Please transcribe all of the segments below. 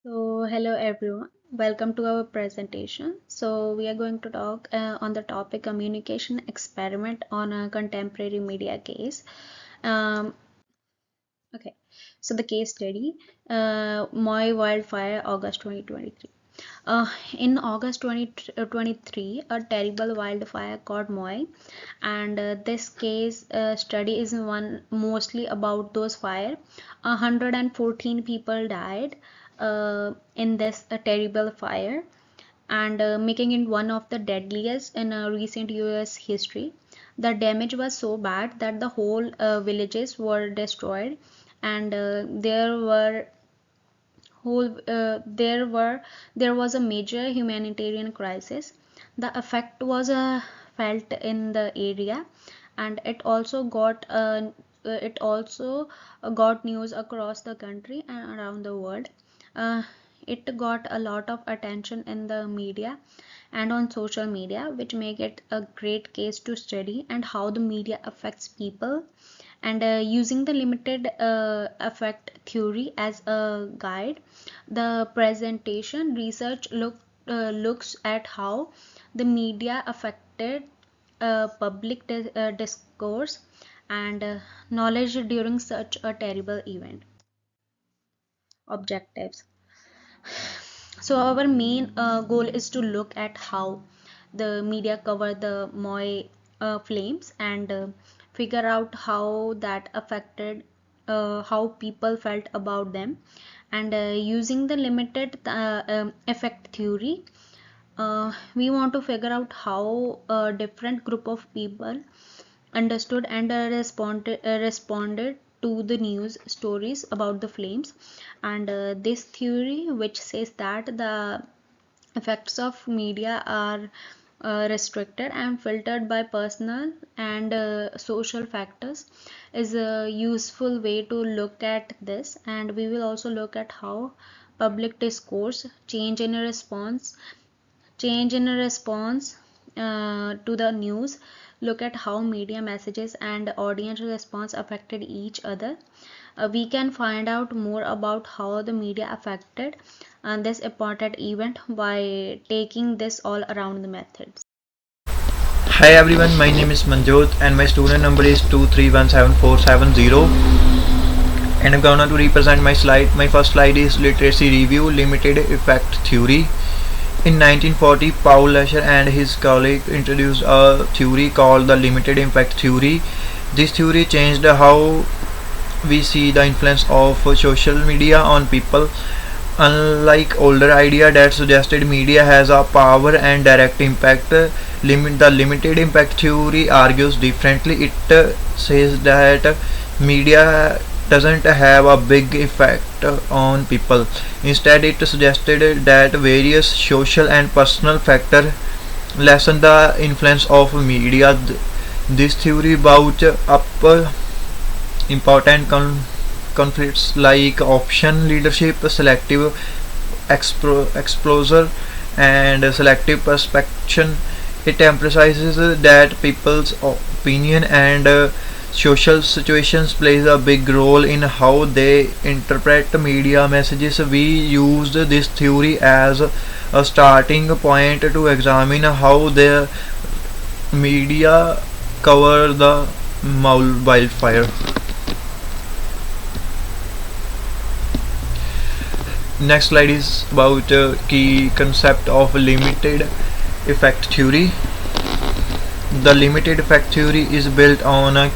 Hello everyone. Welcome to our presentation. We are going to talk on the topic communication experiment on a contemporary media case. Um, okay, so the case study, Moy Wildfire, August 2023. In August 2023, a terrible wildfire caught Moy, and this case study is one mostly about those fire. 114 people died in this terrible fire, and making it one of the deadliest in recent US history. The damage was so bad that the whole villages were destroyed, and there was a major humanitarian crisis. The effect was felt in the area, and it also got news across the country and around the world. uh, it got a lot of attention in the media and on social media, which make it a great case to study and how the media affects people. And using the limited effect theory as a guide, the presentation research looks at how the media affected public discourse and knowledge during such a terrible event. Objectives. So our main goal is to look at how the media cover the Moy flames and figure out how that affected how people felt about them. And using the limited effect theory, we want to figure out how a different group of people understood and responded to the news stories about the flames. And this theory, which says that the effects of media are restricted and filtered by personal and social factors, is a useful way to look at this. And we will also look at how public discourse change in a response to the news, look at how media messages and audience response affected each other. We can find out more about how the media affected this important event by taking this all around the methods. Hi everyone, my name is Manjot and my student number is 2317470, and I'm gonna to represent my slide. My first slide is literacy review, limited effect theory. In 1940, Paul Lasher and his colleague introduced a theory called the limited impact theory. This theory changed how we see the influence of social media on people. Unlike older idea that suggested media has a power and direct impact, the limited impact theory argues differently. It says that media doesn't have a big effect on people. Instead, it suggested that various social and personal factors lessen the influence of media. This theory brought up important conflicts like option leadership, selective exposure, and selective perspection. It emphasizes that people's opinion and social situations plays a big role in how they interpret media messages. We used this theory as a starting point to examine how the media cover the wildfire. Next slide is about key concept of limited effect theory. The limited effect theory is built on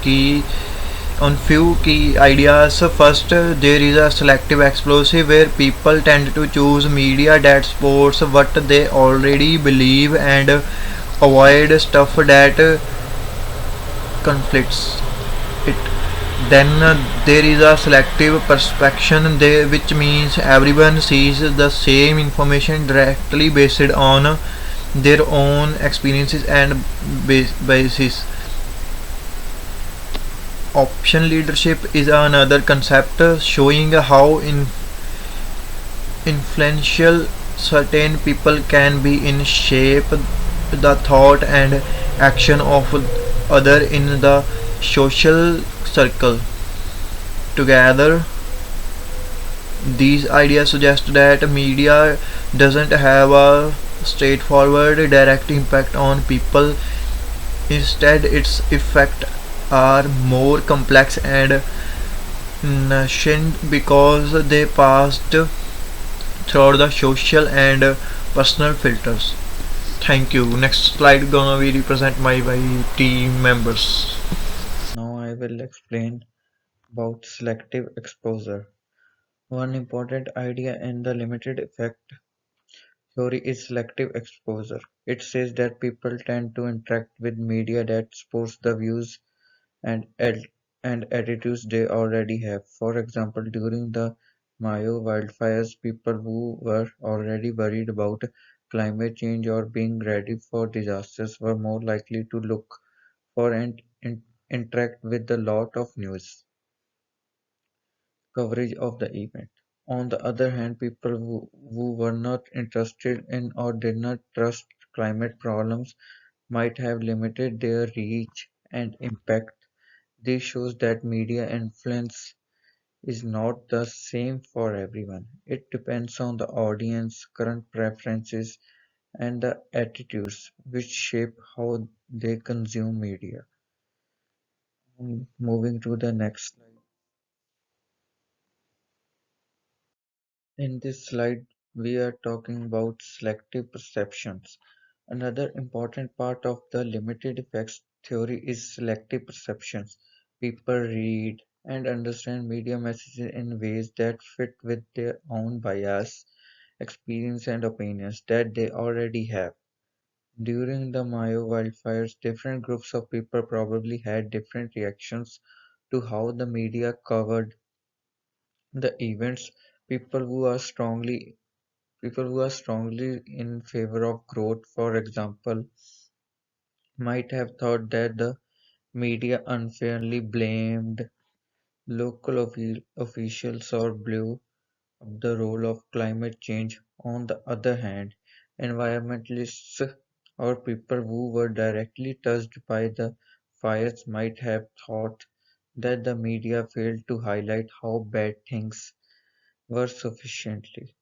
few key ideas. First, there is a selective explosive where people tend to choose media that supports what they already believe and avoid stuff that conflicts it. Then there is a selective perspection, which means everyone sees the same information directly based on their own experiences and biases. Option leadership is another concept showing how influential certain people can be in shape the thought and action of other in the social circle. Together, These ideas suggest that media doesn't have a straightforward direct impact on people. Instead, its effects are more complex and nascent because they passed through the social and personal filters. Thank you. Next slide gonna be represent my team members. Now I will explain about selective exposure. One important idea in the limited effect theory is selective exposure. It says that people tend to interact with media that supports the views and and attitudes they already have. For example, during the Mayo wildfires, people who were already worried about climate change or being ready for disasters were more likely to look for and interact with a lot of news coverage of the event. On the other hand, people who were not interested in or did not trust climate problems might have limited their reach and impact. This shows that media influence is not the same for everyone. It depends on the audience, current preferences, and the attitudes which shape how they consume media. Moving to the next slide. In this slide, we are talking about selective perceptions. Another important part of the limited effects theory is selective perceptions. People read and understand media messages in ways that fit with their own bias, experience, and opinions that they already have. During the Mayo wildfires, different groups of people probably had different reactions to how the media covered the events. People who are strongly in favor of growth, for example, might have thought that the media unfairly blamed local officials or blew up the role of climate change. On the other hand, environmentalists or people who were directly touched by the fires might have thought that the media failed to highlight how bad things were sufficiently.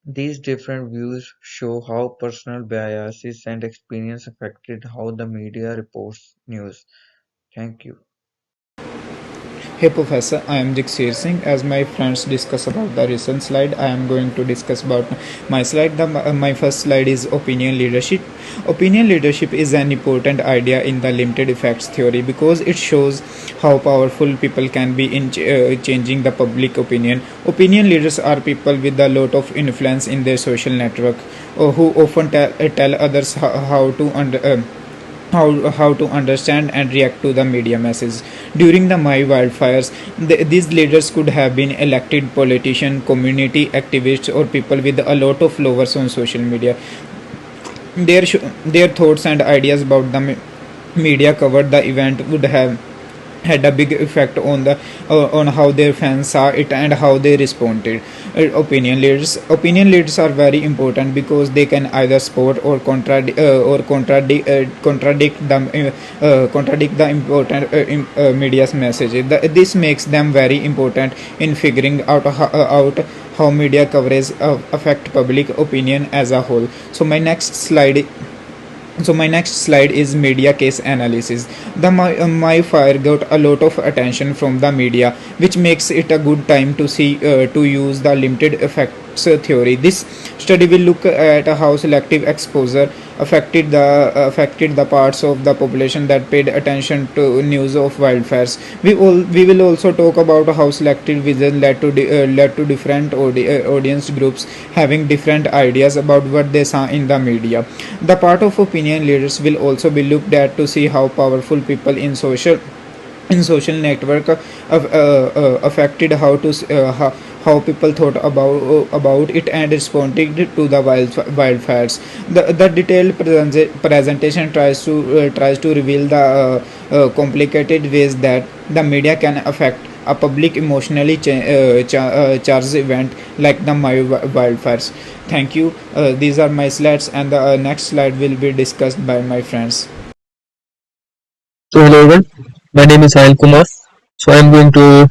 These different views show how personal biases and experience affected how the media reports news. Thank you. Hey Professor, I am Jigseer Singh. As my friends discuss about the recent slide, I am going to discuss about my slide. My first slide is opinion leadership. Opinion leadership is an important idea in the limited effects theory because it shows how powerful people can be in changing the public opinion. Opinion leaders are people with a lot of influence in their social network who often tell others how to understand and react to the media message. During the Mai wildfires, these leaders could have been elected politicians, community activists, or people with a lot of followers on social media. Their thoughts and ideas about the media covered the event would have had a big effect on how their fans saw it and how they responded. Opinion leaders are very important because they can either support or contradict the important media's message. This makes them very important in figuring out how media coverage affect public opinion as a whole. So my next slide is media case analysis. My fire got a lot of attention from the media, which makes it a good time to use the limited effects theory. This study will look at how selective exposure affected the parts of the population that paid attention to news of wildfires. We will also talk about how selective vision led to different audience groups having different ideas about what they saw in the media. The part of opinion leaders will also be looked at to see how powerful people in social network affected how people thought about it and responded to the wildfires. The detailed presentation tries to reveal the complicated ways that the media can affect a public emotionally charged event like the Mayo wildfires. Thank you. These are my slides, and the next slide will be discussed by my friends. So hello everyone, my name is Sahil Kumar. So I'm going to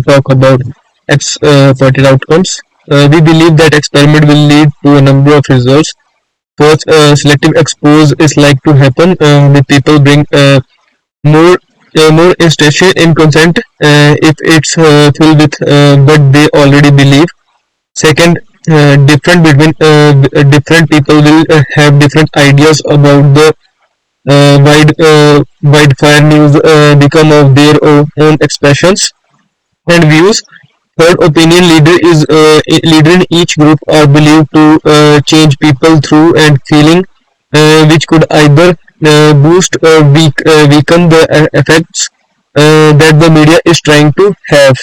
talk about expected outcomes. We believe that experiment will lead to a number of results. First, selective expose is like to happen with people bring more more instantiation in consent if it's filled with what they already believe. Second, different people will have different ideas about the wildfire news become of their own expressions and views. Third, opinion leader in each group are believed to change people through and feeling, which could either boost or weaken the effects that the media is trying to have.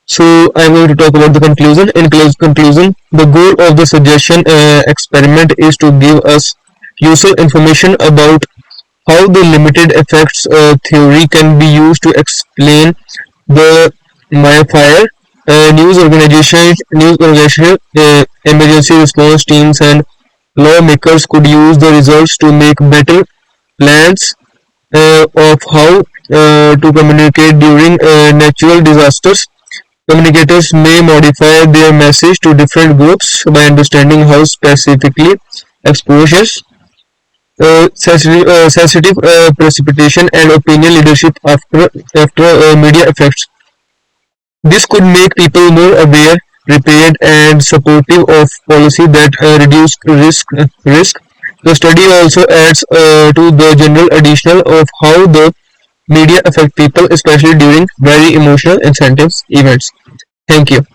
So I'm going to talk about the conclusion. In conclusion, the goal of the suggestion experiment is to give us useful information about how the limited effects theory can be used to explain the fire. News organization, emergency response teams, and lawmakers could use the results to make better plans of how to communicate during natural disasters. Communicators may modify their message to different groups by understanding how specifically exposures, sensitive precipitation, and opinion leadership after media effects. This could make people more aware, prepared, and supportive of policy that reduce risk. The study also adds to the general additional of how the media affect people, especially during very emotional and sensitive events. Thank you.